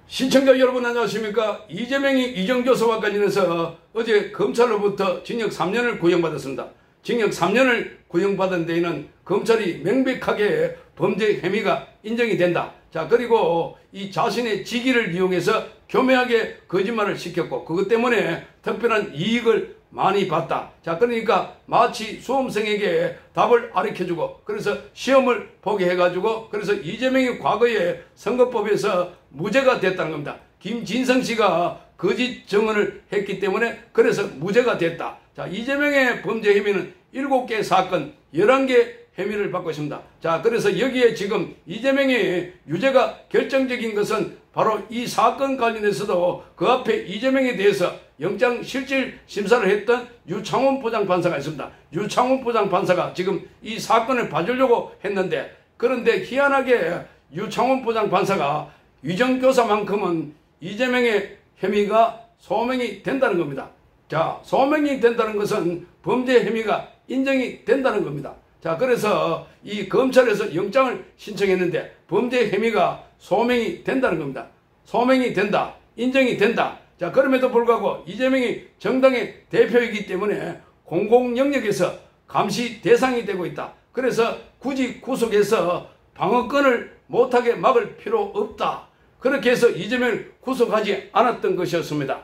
시청자 여러분 안녕하십니까. 이재명이 이정교사와 관련해서 어제 검찰로부터 징역 3년을 구형받았습니다. 징역 3년을 구형받은 데에는 검찰이 명백하게 범죄 혐의가 인정이 된다. 자, 그리고 이 자신의 직위를 이용해서 교묘하게 거짓말을 시켰고 그것 때문에 특별한 이익을 많이 봤다. 자, 그러니까 마치 수험생에게 답을 가르쳐주고 그래서 시험을 보게 해가지고 그래서 이재명이 과거에 선거법에서 무죄가 됐다는 겁니다. 김진성 씨가 거짓 증언을 했기 때문에 그래서 무죄가 됐다. 자, 이재명의 범죄 혐의는 7개 사건 11개 혐의를 받고 있습니다. 자, 그래서 여기에 지금 이재명의 유죄가 결정적인 것은 바로 이 사건 관련해서도 그 앞에 이재명에 대해서 영장실질 심사를 했던 유창훈 부장판사가 있습니다. 유창훈 부장판사가 지금 이 사건을 봐주려고 했는데 그런데 희한하게 유창훈 부장판사가 이정교사만큼은 이재명의 혐의가 소명이 된다는 겁니다. 자, 소명이 된다는 것은 범죄 혐의가 인정이 된다는 겁니다. 자, 그래서 이 검찰에서 영장을 신청했는데 범죄 혐의가 소명이 된다는 겁니다. 소명이 된다. 인정이 된다. 자, 그럼에도 불구하고 이재명이 정당의 대표이기 때문에 공공영역에서 감시 대상이 되고 있다. 그래서 굳이 구속해서 방어권을 못하게 막을 필요 없다. 그렇게 해서 이재명을 구속하지 않았던 것이었습니다.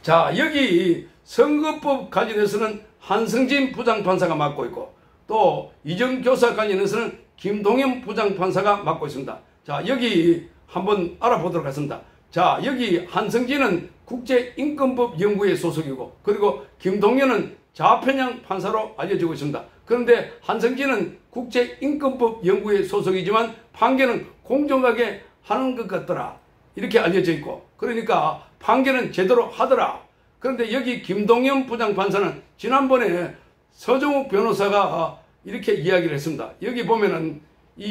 자, 여기 선거법 관련해서는 한승진 부장판사가 맡고 있고 또 이정교사 관련해서는 김동현 부장판사가 맡고 있습니다. 자, 여기 한번 알아보도록 하겠습니다. 자, 여기 한승진은 국제인권법 연구회 소속이고 그리고 김동현은 좌편향 판사로 알려지고 있습니다. 그런데 한승진은 국제인권법 연구회 소속이지만 판결은 공정하게 하는 것 같더라. 이렇게 알려져 있고 그러니까 판결은 제대로 하더라. 그런데 여기 김동현 부장판사는 지난번에 서정욱 변호사가 이렇게 이야기를 했습니다. 여기 보면은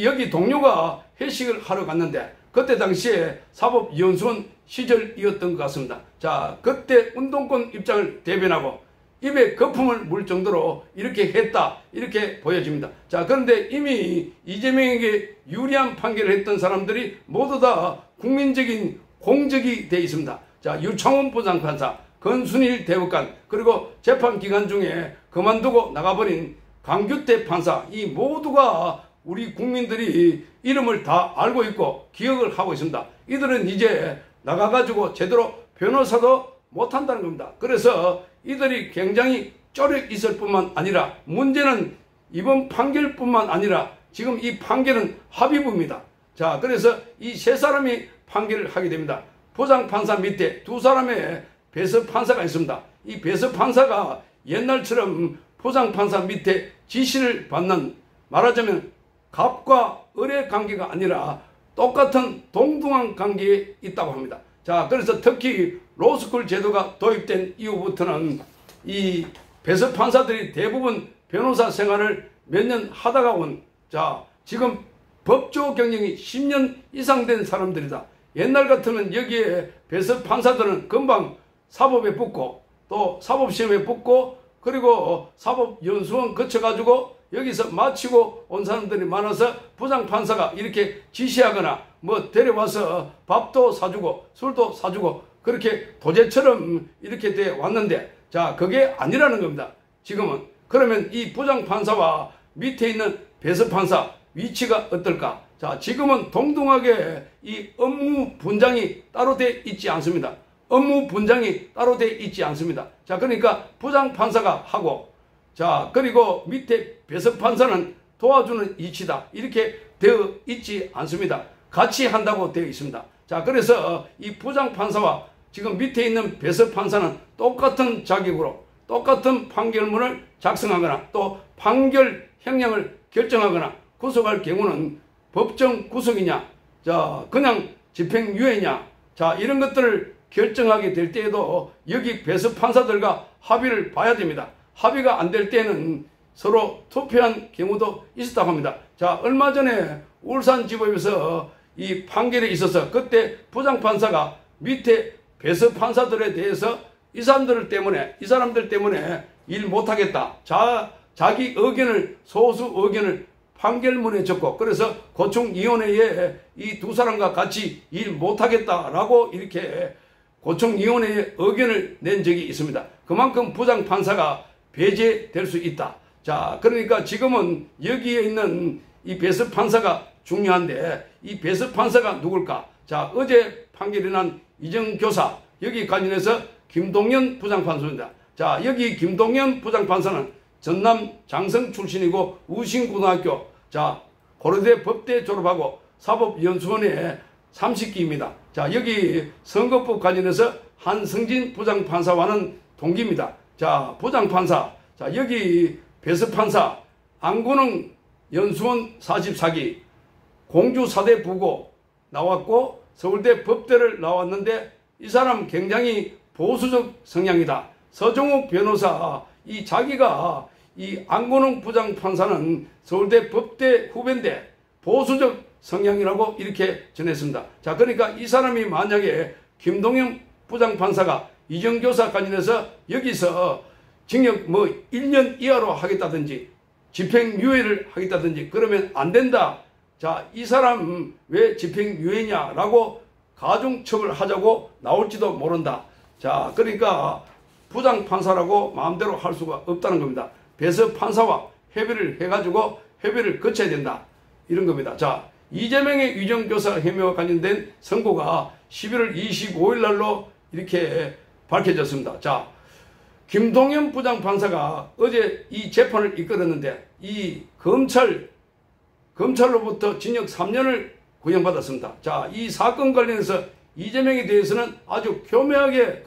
여기 동료가 회식을 하러 갔는데 그때 당시에 사법연수원 시절이었던 것 같습니다. 자, 그때 운동권 입장을 대변하고 입에 거품을 물 정도로 이렇게 했다. 이렇게 보여집니다. 자, 그런데 이미 이재명에게 유리한 판결을 했던 사람들이 모두 다 국민적인 공적이 되어 있습니다. 자, 유창훈 부장판사, 권순일 대법관, 그리고 재판 기간 중에 그만두고 나가버린 강규태 판사, 이 모두가 우리 국민들이 이름을 다 알고 있고 기억을 하고 있습니다. 이들은 이제 나가가지고 제대로 변호사도 못한다는 겁니다. 그래서 이들이 굉장히 쫄여 있을 뿐만 아니라 문제는 이번 판결뿐만 아니라 지금 이 판결은 합의부입니다. 자, 그래서 이 세 사람이 판결을 하게 됩니다. 부장판사 밑에 두 사람의 배석판사가 있습니다. 이 배석판사가 옛날처럼 부장판사 밑에 지시를 받는 말하자면 갑과 을의 관계가 아니라 똑같은 동등한 관계에 있다고 합니다. 자, 그래서 특히 로스쿨 제도가 도입된 이후부터는 이 배석판사들이 대부분 변호사 생활을 몇 년 하다가 온, 자, 지금 법조 경력이 10년 이상 된 사람들이다. 옛날 같으면 여기에 배석판사들은 금방 사법에 붙고 또 사법시험에 붙고 그리고 사법연수원 거쳐가지고 여기서 마치고 온 사람들이 많아서 부장판사가 이렇게 지시하거나 뭐 데려와서 밥도 사주고 술도 사주고 그렇게 도제처럼 이렇게 돼 왔는데 자, 그게 아니라는 겁니다. 지금은. 그러면 이 부장판사와 밑에 있는 배석판사 위치가 어떨까? 자, 지금은 동등하게 이 업무 분장이 따로 돼 있지 않습니다. 업무 분장이 따로 돼 있지 않습니다. 자, 그러니까 부장판사가 하고 자, 그리고 밑에 배석판사는 도와주는 이치다. 이렇게 되어 있지 않습니다. 같이 한다고 되어 있습니다. 자, 그래서 이 부장판사와 지금 밑에 있는 배석판사는 똑같은 자격으로 똑같은 판결문을 작성하거나 또 판결 형량을 결정하거나 구속할 경우는 법정 구속이냐, 자, 그냥 집행유예냐, 자, 이런 것들을 결정하게 될 때에도 여기 배석판사들과 합의를 봐야 됩니다. 합의가 안 될 때는 서로 투표한 경우도 있었다고 합니다. 자, 얼마 전에 울산지법에서 이 판결에 있어서 그때 부장판사가 밑에 배석판사들에 대해서 이 사람들 때문에 일 못하겠다. 자기 의견을, 소수 의견을 판결문에 적고 그래서 고충위원회에 이 두 사람과 같이 일 못하겠다라고 이렇게 고충위원회에 의견을 낸 적이 있습니다. 그만큼 부장판사가 배제될 수 있다. 자, 그러니까 지금은 여기에 있는 이 배석 판사가 중요한데 이 배석 판사가 누굴까? 자, 어제 판결이 난 이정교사 여기 관련해서 김동연 부장판사입니다. 자, 여기 김동연 부장판사는 전남 장성 출신이고 우신고등학교 자 고려대 법대 졸업하고 사법연수원에 30기입니다. 자, 여기 선거법 관련해서 한성진 부장판사와는 동기입니다. 자, 부장판사 자 여기 배석판사 안구능 연수원 44기 공주 4대 부고 나왔고 서울대 법대를 나왔는데 이 사람 굉장히 보수적 성향이다. 서종욱 변호사 이 자기가 이 안건웅 부장판사는 서울대 법대 후배인데 보수적 성향이라고 이렇게 전했습니다. 자, 그러니까 이 사람이 만약에 김동연 부장판사가 이정교사 관련해서 여기서 징역 뭐 1년 이하로 하겠다든지 집행유예를 하겠다든지 그러면 안 된다. 자, 이 사람 왜 집행유예냐라고 가중처벌하자고 나올지도 모른다. 자, 그러니까 부장판사라고 마음대로 할 수가 없다는 겁니다. 배석판사와 협의를 해가지고 협의를 거쳐야 된다. 이런 겁니다. 자, 이재명의 위정교사 혐의와 관련된 선고가 11월 25일 날로 이렇게 밝혀졌습니다. 자, 김동연 부장판사가 어제 이 재판을 이끌었는데 이 검찰로부터 징역 3년을 구형받았습니다. 자, 이 사건 관련해서 이재명에 대해서는 아주 교묘하게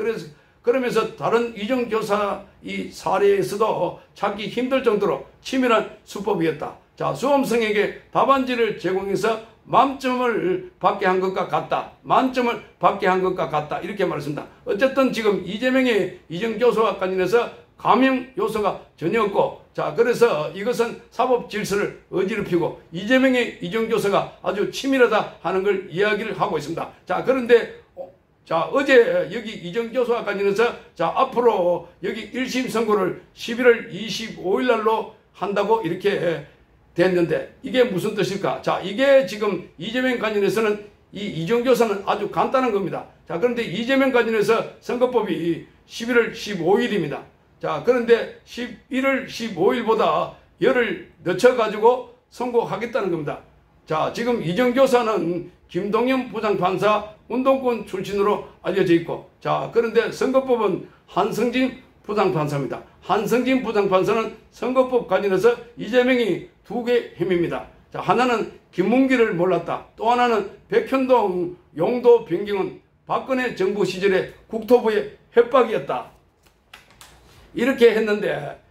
그러면서 다른 위정교사 이 사례에서도 찾기 힘들 정도로 치밀한 수법이었다. 자, 수험생에게 답안지를 제공해서 만점을 받게 한 것과 같다. 만점을 받게 한 것과 같다. 이렇게 말했습니다. 어쨌든 지금 이재명의 위정교사와 관련해서 감형 요소가 전혀 없고 자, 그래서 이것은 사법 질서를 어지럽히고 이재명의 위정교사가 아주 치밀하다 하는 걸 이야기를 하고 있습니다. 자, 그런데 자, 어제 여기 이정교사와 관련해서 자, 앞으로 여기 1심 선고를 11월 25일 날로 한다고 이렇게 됐는데 이게 무슨 뜻일까? 자, 이게 지금 이재명 관련해서는 이 이정교사는 아주 간단한 겁니다. 자, 그런데 이재명 관련해서 선거법이 11월 15일입니다. 자, 그런데 11월 15일보다 열흘 늦춰가지고 선고하겠다는 겁니다. 자, 지금 이정교사는 김동연 부장판사 운동권 출신으로 알려져 있고 자, 그런데 선거법은 한성진 부장판사입니다. 한성진 부장판사는 선거법 관련해서 이재명이 두 개 혐의입니다. 자, 하나는 김문기를 몰랐다. 또 하나는 백현동 용도 변경은 박근혜 정부 시절에 국토부의 협박이었다. 이렇게 했는데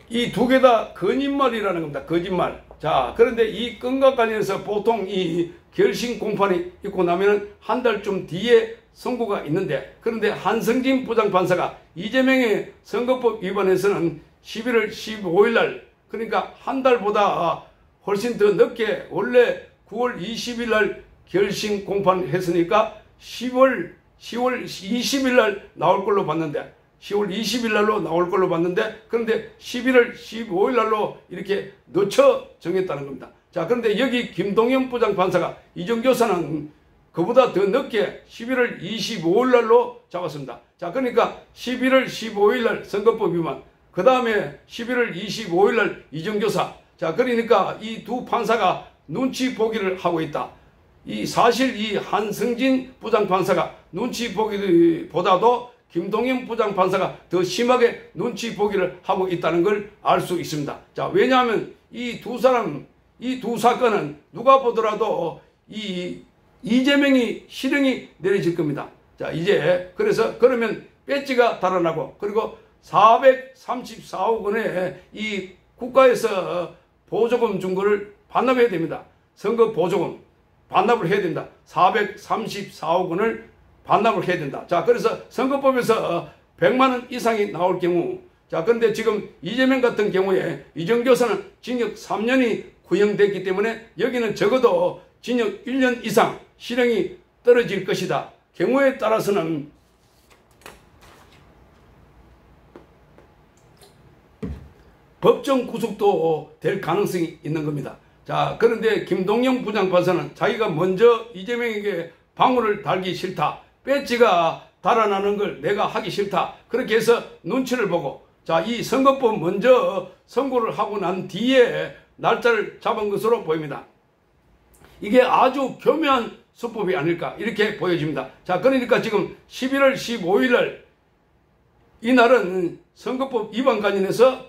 이 두 개 다 거짓말이라는 겁니다. 거짓말. 자, 그런데 이 건과 관련해서 보통 이 결심 공판이 있고 나면은 한 달쯤 뒤에 선고가 있는데 그런데 한성진 부장판사가 이재명의 선거법 위반에서는 11월 15일 날 그러니까 한 달보다 훨씬 더 늦게 원래 9월 20일 날 결심 공판했으니까 10월 20일 날 나올 걸로 봤는데 10월 20일 날로 나올 걸로 봤는데 그런데 11월 15일 날로 이렇게 늦춰 정했다는 겁니다. 자, 그런데 여기 김동연 부장판사가 이정교사는 그보다 더 늦게 11월 25일 날로 잡았습니다. 자, 그러니까 11월 15일 날 선거법 위반 그 다음에 11월 25일 날 이정교사 자, 그러니까 이 두 판사가 눈치 보기를 하고 있다. 이 사실 이 한성진 부장판사가 눈치 보기보다도 김동연 부장판사가 더 심하게 눈치 보기를 하고 있다는 걸 알 수 있습니다. 자, 왜냐하면 이 두 사람, 이 두 사건은 누가 보더라도 이 이재명이 실형이 내려질 겁니다. 자, 이제 그래서 그러면 배지가 달아나고 그리고 434억 원의 이 국가에서 보조금 준 거를 반납해야 됩니다. 선거 보조금 반납을 해야 된다. 434억 원을 반납을 해야 된다. 자, 그래서 선거법에서 100만 원 이상이 나올 경우 자, 그런데 지금 이재명 같은 경우에 이정교사는 징역 3년이 구형됐기 때문에 여기는 적어도 징역 1년 이상 실형이 떨어질 것이다. 경우에 따라서는 법정 구속도 될 가능성이 있는 겁니다. 자, 그런데 김동연 부장판사는 자기가 먼저 이재명에게 방울을 달기 싫다, 배지가 달아나는 걸 내가 하기 싫다, 그렇게 해서 눈치를 보고, 자, 이 선거법 먼저 선고를 하고 난 뒤에 날짜를 잡은 것으로 보입니다. 이게 아주 교묘한 수법이 아닐까 이렇게 보여집니다. 자, 그러니까 지금 11월 15일 날 이날은 선거법 위반 관련해서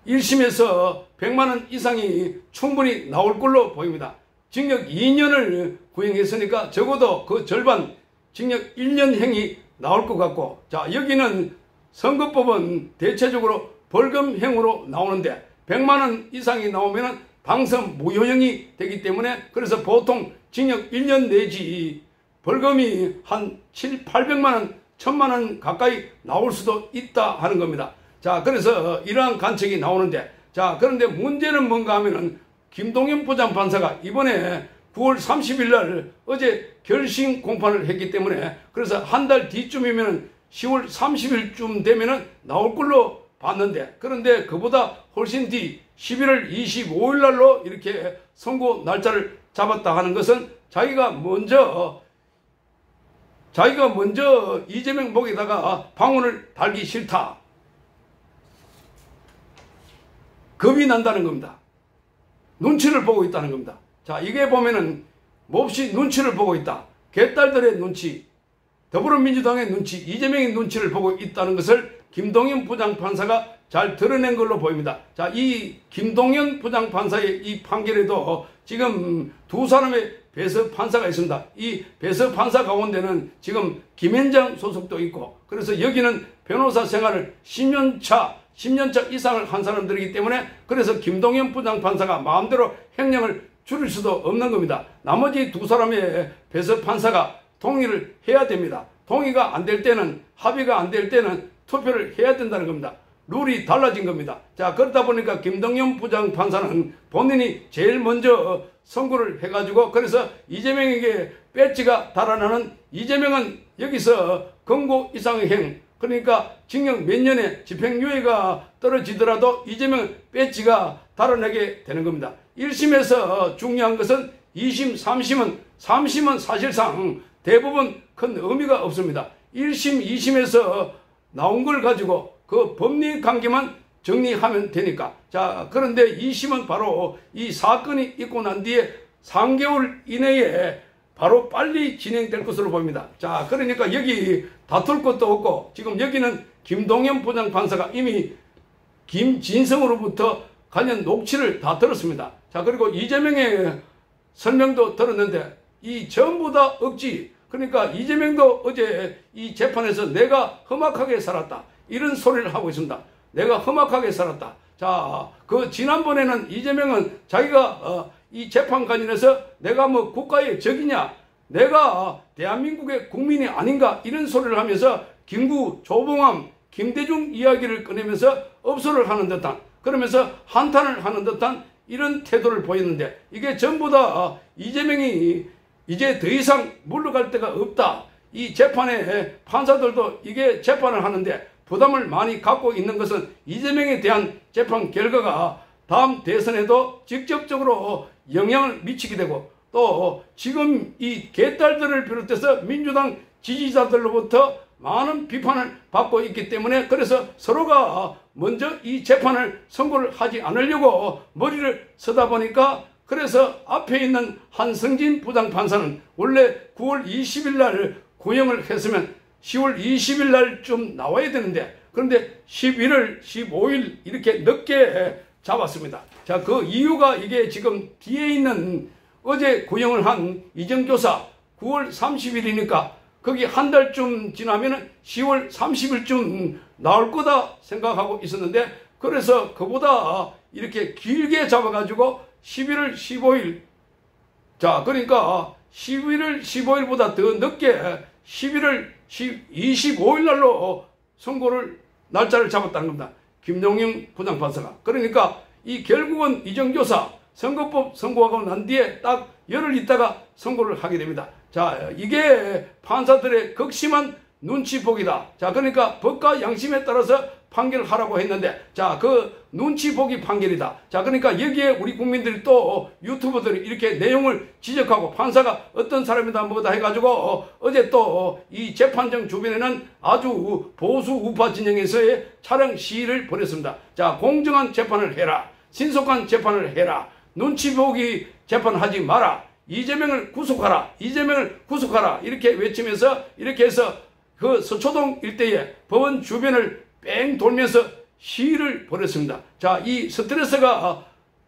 1심에서 100만원 이상이 충분히 나올 걸로 보입니다. 징역 2년을 구형했으니까 적어도 그 절반 징역 1년형이 나올 것 같고, 자, 여기는 선거법은 대체적으로 벌금형으로 나오는데 100만원 이상이 나오면 당선 무효형이 되기 때문에, 그래서 보통 징역 1년 내지 벌금이 한 800만원 1000만원 가까이 나올 수도 있다 하는 겁니다. 자, 그래서 이러한 관측이 나오는데, 자, 그런데 문제는 뭔가 하면은 김동연 부장판사가 이번에 9월 30일 날 어제 결심 공판을 했기 때문에, 그래서 한 달 뒤쯤이면은 10월 30일쯤 되면은 나올 걸로 봤는데, 그런데 그보다 훨씬 뒤 11월 25일 날로 이렇게 선고 날짜를 잡았다 하는 것은 자기가 먼저 이재명 목에다가 방울을 달기 싫다, 겁이 난다는 겁니다. 눈치를 보고 있다는 겁니다. 자, 이게 보면은 몹시 눈치를 보고 있다. 개딸들의 눈치, 더불어민주당의 눈치, 이재명의 눈치를 보고 있다는 것을 김동연 부장판사가 잘 드러낸 걸로 보입니다. 자, 이 김동연 부장판사의 이 판결에도 지금 두 사람의 배석 판사가 있습니다. 이 배석 판사 가운데는 지금 김현장 소속도 있고, 그래서 여기는 변호사 생활을 10년 차 이상을 한 사람들이기 때문에, 그래서 김동연 부장판사가 마음대로 형량을 줄일 수도 없는 겁니다. 나머지 두 사람의 배석 판사가 동의를 해야 됩니다. 동의가 안 될 때는, 합의가 안 될 때는 투표를 해야 된다는 겁니다. 룰이 달라진 겁니다. 자, 그러다 보니까 김동연 부장판사는 본인이 제일 먼저 선고를 해가지고, 그래서 이재명에게 배지가 달아나는, 이재명은 여기서 검거 이상형, 그러니까 징역 몇 년의 집행유예가 떨어지더라도 이재명은 배지가 달아나게 되는 겁니다. 1심에서 중요한 것은 2심, 3심은 사실상 대부분 큰 의미가 없습니다. 1심, 2심에서 나온 걸 가지고 그 법리 관계만 정리하면 되니까. 자, 그런데 2심은 바로 이 사건이 있고 난 뒤에 3개월 이내에 바로 빨리 진행될 것으로 보입니다. 자, 그러니까 여기 다툴 것도 없고, 지금 여기는 김동연 부장판사가 이미 김진성으로부터 관련 녹취를 다 들었습니다. 자, 그리고 이재명의 설명도 들었는데 이 전부 다 억지, 그러니까 이재명도 어제 이 재판에서 내가 험악하게 살았다, 이런 소리를 하고 있습니다. 내가 험악하게 살았다. 자, 그 지난번에는 이재명은 자기가 이 재판 관련해서 내가 뭐 국가의 적이냐, 내가 대한민국의 국민이 아닌가, 이런 소리를 하면서 김구, 조봉암, 김대중 이야기를 꺼내면서 업소를 하는 듯한, 그러면서 한탄을 하는 듯한 이런 태도를 보였는데, 이게 전부 다 이재명이 이제 더 이상 물러갈 데가 없다, 이 재판에 판사들도 이게 재판을 하는데 부담을 많이 갖고 있는 것은 이재명에 대한 재판 결과가 다음 대선에도 직접적으로 영향을 미치게 되고, 또 지금 이 개딸들을 비롯해서 민주당 지지자들로부터 많은 비판을 받고 있기 때문에, 그래서 서로가 먼저 이 재판을 선고를 하지 않으려고 머리를 쓰다 보니까, 그래서 앞에 있는 한성진 부장판사는 원래 9월 20일 날 구형을 했으면 10월 20일 날쯤 나와야 되는데, 그런데 11월 15일 이렇게 늦게 잡았습니다. 자, 그 이유가 이게 지금 뒤에 있는 어제 구형을 한 이정교사 9월 30일이니까 거기 한 달쯤 지나면 10월 30일쯤 나올 거다 생각하고 있었는데, 그래서 그보다 이렇게 길게 잡아가지고 11월 15일, 자, 그러니까 11월 15일보다 더 늦게 11월 25일 날로 선고를 날짜를 잡았다는 겁니다. 김동연 부장판사가. 그러니까 이 결국은 이정교사 선거법 선고하고 난 뒤에 딱 열흘 있다가 선고를 하게 됩니다. 자, 이게 판사들의 극심한 눈치 보기다. 자, 그러니까 법과 양심에 따라서 판결하라고 했는데, 자, 그 눈치 보기 판결이다. 자, 그러니까 여기에 우리 국민들이 또 유튜버들이 이렇게 내용을 지적하고 판사가 어떤 사람이다 뭐다 해가지고 어제 또 이 재판정 주변에는 아주 보수 우파 진영에서의 차량 시위를 벌였습니다. 자, 공정한 재판을 해라. 신속한 재판을 해라. 눈치 보기 재판하지 마라. 이재명을 구속하라. 이재명을 구속하라. 이렇게 외치면서 이렇게 해서 그 서초동 일대의 법원 주변을 뺑 돌면서 시위를 벌였습니다. 자, 이 스트레스가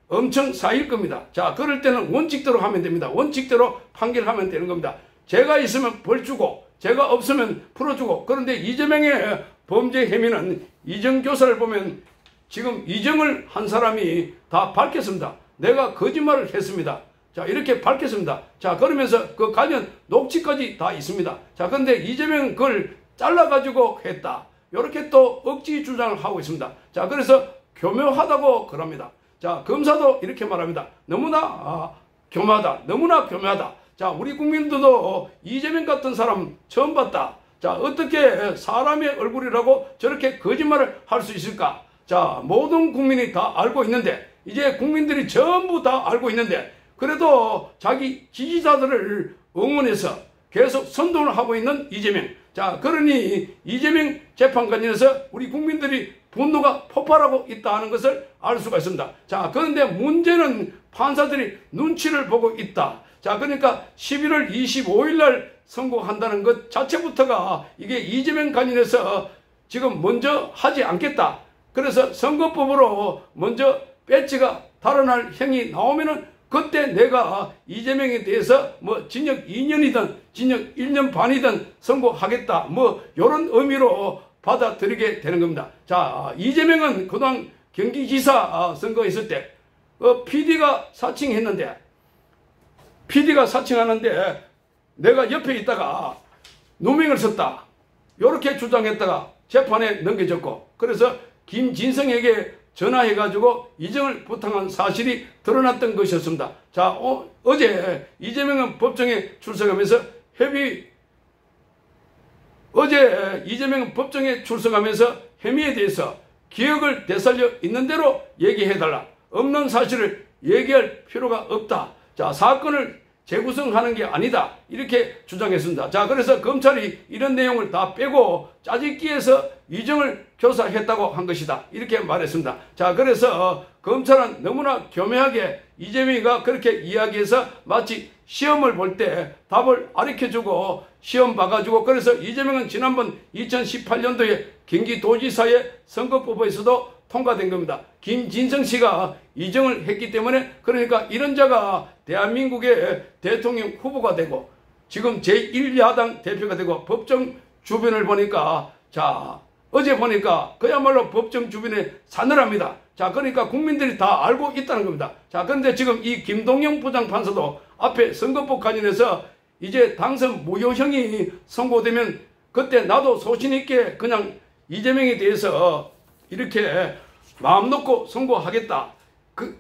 엄청 쌓일 겁니다. 자, 그럴 때는 원칙대로 하면 됩니다. 원칙대로 판결하면 되는 겁니다. 제가 있으면 벌 주고 제가 없으면 풀어주고. 그런데 이재명의 범죄 혐의는 이정 교사를 보면 지금 이정을 한 사람이 다 밝혔습니다. 내가 거짓말을 했습니다. 자, 이렇게 밝혔습니다. 자, 그러면서 그 관련 녹취까지 다 있습니다. 자, 근데 이재명은 그걸 잘라가지고 했다. 이렇게 또 억지 주장을 하고 있습니다. 자, 그래서 교묘하다고 그럽니다. 자, 검사도 이렇게 말합니다. 너무나 교묘하다. 너무나 교묘하다. 자, 우리 국민들도 이재명 같은 사람 처음 봤다. 자, 어떻게 사람의 얼굴이라고 저렇게 거짓말을 할 수 있을까? 자, 모든 국민이 다 알고 있는데, 이제 국민들이 전부 다 알고 있는데, 그래도 자기 지지자들을 응원해서 계속 선동을 하고 있는 이재명. 자, 그러니 이재명 재판 관련해서 우리 국민들이 분노가 폭발하고 있다는 것을 알 수가 있습니다. 자, 그런데 문제는 판사들이 눈치를 보고 있다. 자, 그러니까 11월 25일 날 선고한다는 것 자체부터가 이게 이재명 관련해서 지금 먼저 하지 않겠다. 그래서 선거법으로 먼저 배지가 달아날 형이 나오면은 그때 내가 이재명에 대해서 뭐 징역 2년이든 징역 1년 반이든 선고하겠다. 뭐 이런 의미로 받아들이게 되는 겁니다. 자, 이재명은 그동안 경기지사 선거 있을 때 PD가 사칭했는데 PD가 사칭하는데 내가 옆에 있다가 누명을 썼다. 이렇게 주장했다가 재판에 넘겨졌고, 그래서 김진성에게 전화해가지고 이정을 부탁한 사실이 드러났던 것이었습니다. 자, 어제 이재명은 법정에 출석하면서 어제 이재명은 법정에 출석하면서 혐의에 대해서 기억을 되살려 있는 대로 얘기해달라. 없는 사실을 얘기할 필요가 없다. 자, 사건을 재구성하는 게 아니다. 이렇게 주장했습니다. 자, 그래서 검찰이 이런 내용을 다 빼고 짜집기해서 이정을 교사했다고 한 것이다. 이렇게 말했습니다. 자, 그래서 검찰은 너무나 교묘하게 이재명이가 그렇게 이야기해서 마치 시험을 볼 때 답을 가르쳐주고 시험 봐가지고, 그래서 이재명은 지난번 2018년도에 경기도지사의 선거법에서도 통과된 겁니다. 김진성 씨가 이정을 했기 때문에, 그러니까 이런 자가 대한민국의 대통령 후보가 되고 지금 제1야당 대표가 되고 법정 주변을 보니까, 자, 어제 보니까 그야말로 법정 주변에 사늘합니다. 자, 그러니까 국민들이 다 알고 있다는 겁니다. 자, 그런데 지금 이 김동영 부장판사도 앞에 선거법 관련해서 이제 당선 무효형이 선고되면 그때 나도 소신 있게 그냥 이재명에 대해서 이렇게 마음 놓고 선고하겠다.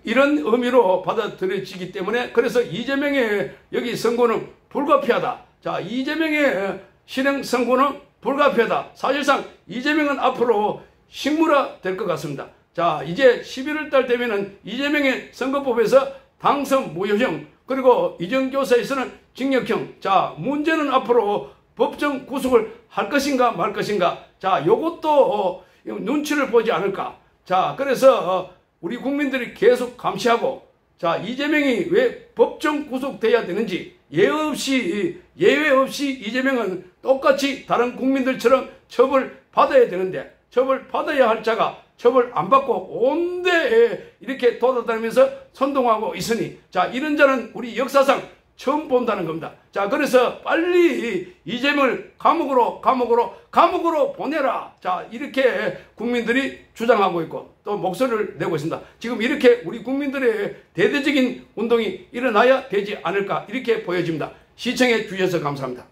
이런 의미로 받아들여지기 때문에, 그래서 이재명의 여기 선고는 불가피하다. 자, 이재명의 실행 선고는 불가피하다. 사실상 이재명은 앞으로 식물화 될 것 같습니다. 자, 이제 11월 달 되면은 이재명의 선거법에서 당선 무효형, 그리고 이정교사에서는 징역형. 자, 문제는 앞으로 법정 구속을 할 것인가 말 것인가. 자, 요것도 눈치를 보지 않을까. 자, 그래서 우리 국민들이 계속 감시하고, 자, 이재명이 왜 법정 구속돼야 되는지, 예외 없이 이재명은 똑같이 다른 국민들처럼 처벌 받아야 되는데, 처벌 받아야 할 자가 처벌 안 받고 온데 이렇게 돌아다니면서 선동하고 있으니, 자, 이런 자는 우리 역사상 처음 본다는 겁니다. 자, 그래서 빨리 이재명을 감옥으로 보내라. 자, 이렇게 국민들이 주장하고 있고 또 목소리를 내고 있습니다. 지금 이렇게 우리 국민들의 대대적인 운동이 일어나야 되지 않을까, 이렇게 보여집니다. 시청해 주셔서 감사합니다.